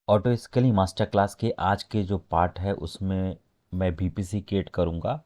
Auto scaling master class के आज के जो पार्ट है उसमें मैं वीपीसी क्रिएट करूंगा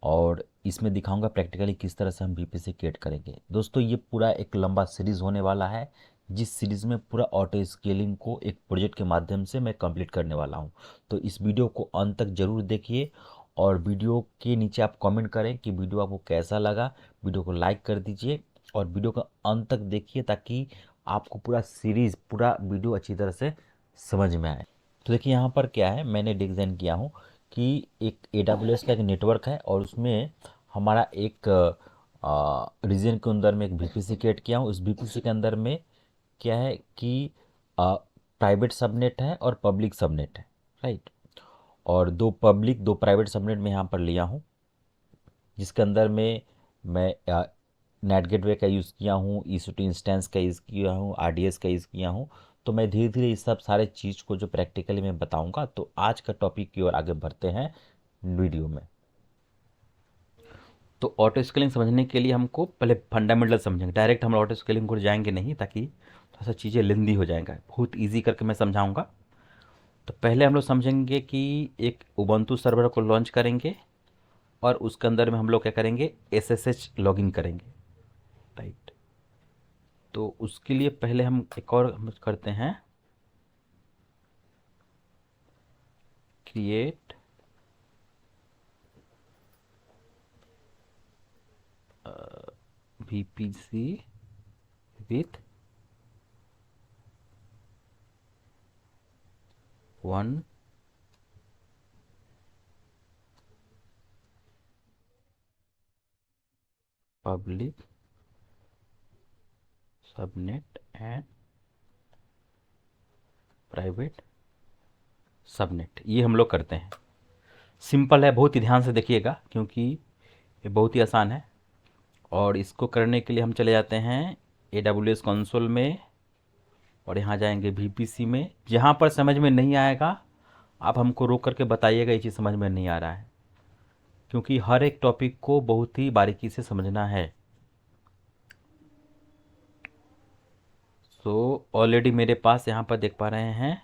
और इसमें दिखाऊंगा प्रैक्टिकली किस तरह से हम वीपीसी क्रिएट करेंगे। दोस्तों ये पूरा एक लंबा सीरीज़ होने वाला है, जिस सीरीज़ में पूरा ऑटो स्केलिंग को एक प्रोजेक्ट के माध्यम से मैं कंप्लीट करने वाला हूं। तो इस वीडियो को अंत तक ज़रूर देखिए और वीडियो के नीचे आप कमेंट करें कि वीडियो आपको कैसा लगा। वीडियो को लाइक कर दीजिए और वीडियो का अंत तक देखिए ताकि आपको पूरा सीरीज़ पूरा वीडियो अच्छी तरह से समझ में आए। तो देखिए यहाँ पर क्या है, मैंने डिज़ाइन किया हूँ कि एक AWS का एक नेटवर्क है और उसमें हमारा एक रीजन के अंदर में एक VPC क्रिएट किया हूँ। उस VPC के अंदर में क्या है कि प्राइवेट सबनेट है और पब्लिक सबनेट है, राइट। और दो पब्लिक दो प्राइवेट सबनेट में यहाँ पर लिया हूँ, जिसके अंदर में मैं नेट गेटवे का यूज़ किया हूँ, EC2 इंस्टेंस का यूज़ किया हूँ, RDS का यूज़ किया हूँ। तो मैं धीरे धीरे इस सब सारे चीज़ को जो प्रैक्टिकली मैं बताऊंगा। तो आज का टॉपिक की ओर आगे बढ़ते हैं वीडियो में। तो ऑटो स्केलिंग समझने के लिए हमको पहले फंडामेंटल समझेंगे, डायरेक्ट हम ऑटो स्केलिंग को जाएंगे नहीं ताकि थोड़ा सा चीज़ें लेंदी हो जाएगा। बहुत ईजी करके मैं समझाऊंगा। तो पहले हम लोग समझेंगे कि एक उबंटू सर्वर को लॉन्च करेंगे और उसके अंदर में हम लोग क्या करेंगे, SSH लॉगिन करेंगे, राइट। तो उसके लिए पहले हम एक और हम करते हैं, create VPC with one public subnet and private subnet. ये हम लोग करते हैं। सिंपल है, बहुत ही ध्यान से देखिएगा क्योंकि ये बहुत ही आसान है। और इसको करने के लिए हम चले जाते हैं AWS कंसोल में और यहाँ जाएंगे VPC में। जहाँ पर समझ में नहीं आएगा आप हमको रोक करके बताइएगा ये चीज़ समझ में नहीं आ रहा है, क्योंकि हर एक टॉपिक को बहुत ही बारीकी से समझना है। सो ऑलरेडी मेरे पास यहाँ पर देख पा रहे हैं,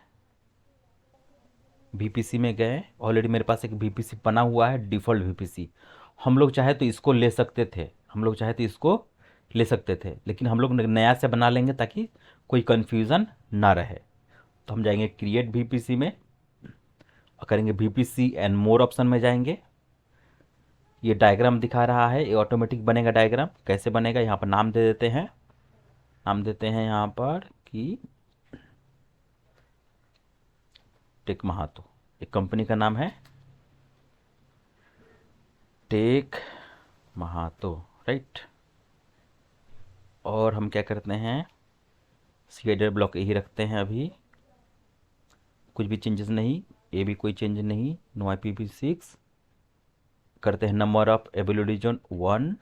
VPC में गए, ऑलरेडी मेरे पास एक VPC बना हुआ है, डिफ़ॉल्ट VPC। हम लोग चाहे तो इसको ले सकते थे, हम लोग चाहे तो इसको ले सकते थे, लेकिन हम लोग नया से बना लेंगे ताकि कोई कन्फ्यूज़न ना रहे। तो हम जाएंगे क्रिएट VPC में और करेंगे VPC एंड मोर ऑप्शन में जाएंगे। ये डायग्राम दिखा रहा है, ये ऑटोमेटिक बनेगा डायग्राम। कैसे बनेगा, यहाँ पर नाम दे देते हैं, नाम देते हैं यहाँ पर कि टेक महातो, एक कंपनी का नाम है टेक महातो, राइट। और हम क्या करते हैं, सीएडर ब्लॉक यही रखते हैं अभी, कुछ भी चेंजेस नहीं, ये भी कोई चेंज नहीं, नो IPv6 करते हैं। नंबर ऑफ एबिलिटी जोन 1,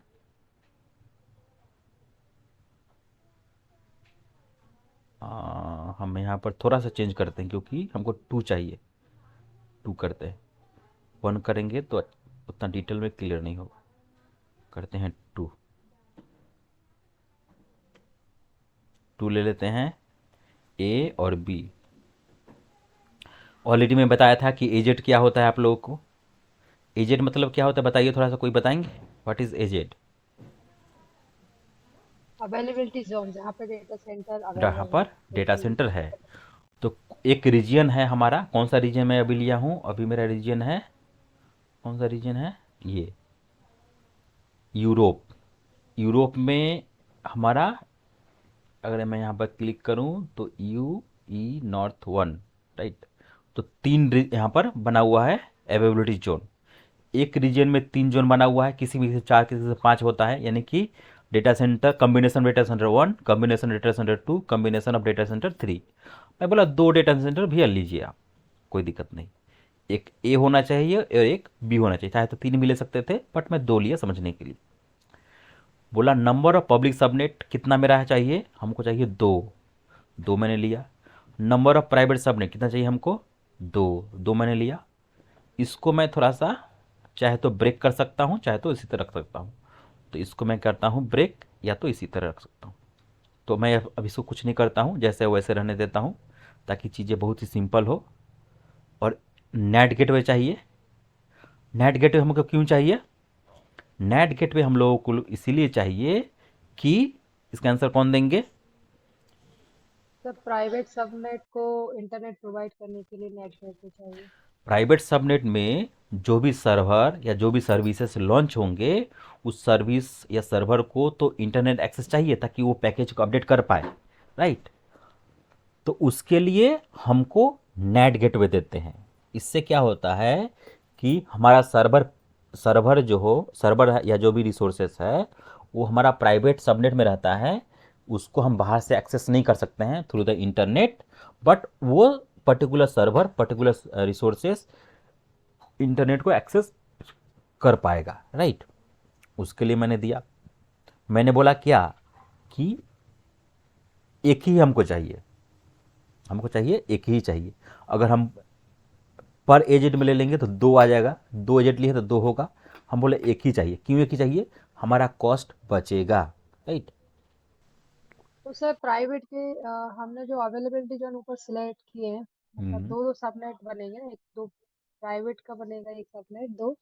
हम यहाँ पर थोड़ा सा चेंज करते हैं क्योंकि हमको 2 चाहिए, 2 करते हैं। 1 करेंगे तो उतना डिटेल में क्लियर नहीं होगा, करते हैं 2, 2 ले लेते हैं। A और B, ऑलरेडी मैं बताया था कि एजेड क्या होता है आप लोगों को। एजेड मतलब क्या होता है बताइए, थोड़ा सा कोई बताएंगे, what is AZ. Availability zone जहाँ पे डेटा सेंटर यहाँ अवेलेबल पर है डेटा लेकिन सेंटर है। तो एक रीजन है हमारा, कौन सा रीजन मैं अभी लिया हूँ, अभी मेरा रीजन है, कौन सा रीजन है ये, यूरोप। यूरोप में हमारा, अगर मैं यहाँ पर क्लिक करूँ तो UE North 1, राइट। तो 3 यहाँ पर बना हुआ है अवेलेबिलिटी जोन। एक रीजन में 3 जोन बना हुआ है, किसी भी से 4 किसी से 5 होता है, यानी कि data centre combination data centre 1, combination data centre 2, combination of data centre 3। मैं बोला 2 डेटा सेंटर भी लीजिए आप, कोई दिक्कत नहीं। एक A होना चाहिए और एक B होना चाहिए, चाहे तो 3 भी ले सकते थे बट मैं 2 लिया समझने के लिए। बोला नंबर ऑफ पब्लिक सबनेट कितना मेरा है चाहिए, हमको चाहिए 2, 2 मैंने लिया। नंबर ऑफ प्राइवेट सबनेट कितना चाहिए हमको, 2, 2 मैंने लिया। इसको मैं थोड़ा सा चाहे तो ब्रेक कर सकता हूँ, चाहे तो इसी तरह रख सकता हूँ। तो इसको मैं करता हूँ ब्रेक, या तो इसी तरह रख सकता हूँ। तो मैं अब इसको कुछ नहीं करता हूँ, जैसे वैसे रहने देता हूँ ताकि चीज़ें बहुत ही सिंपल हो। और नेट गेटवे चाहिए। नेट गेटवे हमको क्यों चाहिए? नेट गेटवे हम लोगों को इसीलिए चाहिए कि इसका आंसर कौन देंगे? सर प्राइवेट सबनेट को इंटरनेट प्रोवाइड करने के लिए नेट गेटवे चाहिए। प्राइवेट सबनेट में जो भी सर्वर या जो भी सर्विसेज लॉन्च होंगे, उस सर्विस या सर्वर को तो इंटरनेट एक्सेस चाहिए ताकि वो पैकेज को अपडेट कर पाए, राइट? तो उसके लिए हमको नेट गेटवे देते हैं। इससे क्या होता है कि हमारा सर्वर सर्वर जो हो, सर्वर या जो भी रिसोर्सेस है, वो हमारा प्राइवेट सबनेट में रहता है। उसको हम बाहर से एक्सेस नहीं कर सकते हैं थ्रू द इंटरनेट, बट वो particular server, particular resources internet को एक्सेस कर पाएगा, राइट? उसके लिए मैंने दिया। मैंने बोला क्या कि एक ही हमको चाहिए, हमको चाहिए एक ही चाहिए। अगर हम पर एजेंट में ले लेंगे तो दो आ जाएगा, दो एजेंट लिए तो दो होगा। हम बोले एक ही चाहिए। क्यों एक ही चाहिए? हमारा कॉस्ट बचेगा, राइट? तो सर प्राइवेट के हमने जो अवेलेबिलिटी जो ऊपर सिलेक्ट किए हैं, मतलब हम्म। दो दो सबनेट बनेंगे, एक दो प्राइवेट का बनेगा एक सबनेट, दो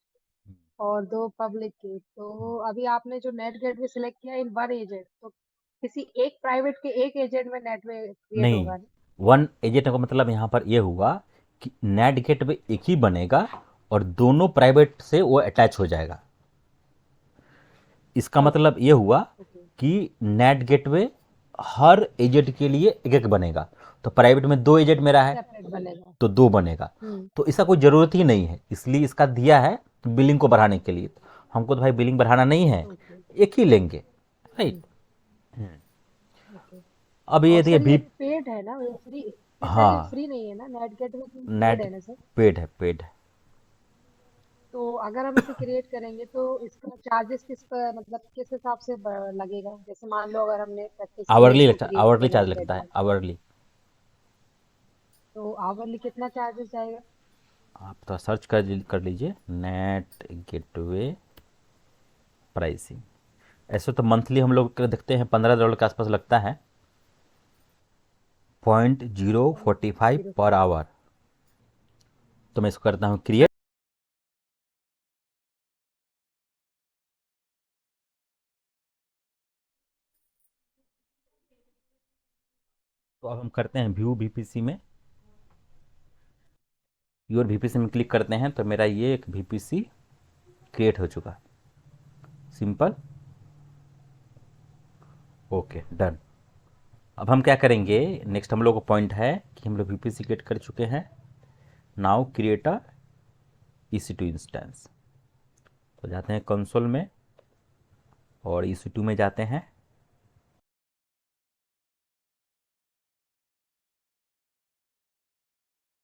और दो पब्लिक के। तो अभी आपने जो नेट गेटवे सिलेक्ट किया इन वन एजेंट, तो किसी एक प्राइवेट के एक एजेंट में नेटवे क्रिएट नहीं, होगा ना? वन एजेंट का मतलब यहाँ पर ये हुआ कि नेट गेटवे एक ही बनेगा और दोनों प्राइवेट से वो अटैच हो जाएगा। इसका ओके। मतलब ये हुआ ओके। कि नेट गेटवे हर एजेंट के लिए एक एक बनेगा। तो प्राइवेट में दो एजेंट मेरा है सेपरेट बनेगा। तो दो बनेगा। हम्म। तो इसका कोई ज़रूरत ही नहीं है, इसलिए इसका दिया है बिलिंग को बढ़ाने के लिए। हमको तो भाई बिलिंग बढ़ाना नहीं है, ओके। एक ही लेंगे, राइट? हम्म। ओके। अब ये और देखिए सर ये भी। पेड है ना, ये फ्री? सर ये हाँ, फ्री नहीं है ना, नेट गेटवे पेड नेट है ना सर? पेड है, पेड है। तो अगर हम इसे क्रिएट करेंगे तो इसका चार्जेस किस पर, मतलब किस हिसाब से लगेगा? जैसे मान लो अगर हमने प्रैक्टिस के लिए आवरली इसको लगता, क्रिएट आवरली किया चार्ज नेट लगता है, गेटवे, आवरली। तो आवरली कितना चार्जेस जाएगा? आप थोड़ा सर्च कर लीजिए नेट गेटवे प्राइसिंग। ऐसे तो मंथली हम लोग देखते हैं $15 के आसपास लगता है, 0.045 पर 0.05। आवर। तो मैं इसको करता हूँ क्रिएट। तो अब हम करते हैं व्यू वीपीसी में, योर वीपीसी में क्लिक करते हैं तो मेरा ये एक वीपीसी क्रिएट हो चुका। Simple, okay, done. अब हम क्या करेंगे, नेक्स्ट हम लोग को पॉइंट है कि हम लोग वीपीसी क्रिएट कर चुके हैं। Now create a EC2 instance. तो जाते हैं कंसोल में और EC2 में जाते हैं।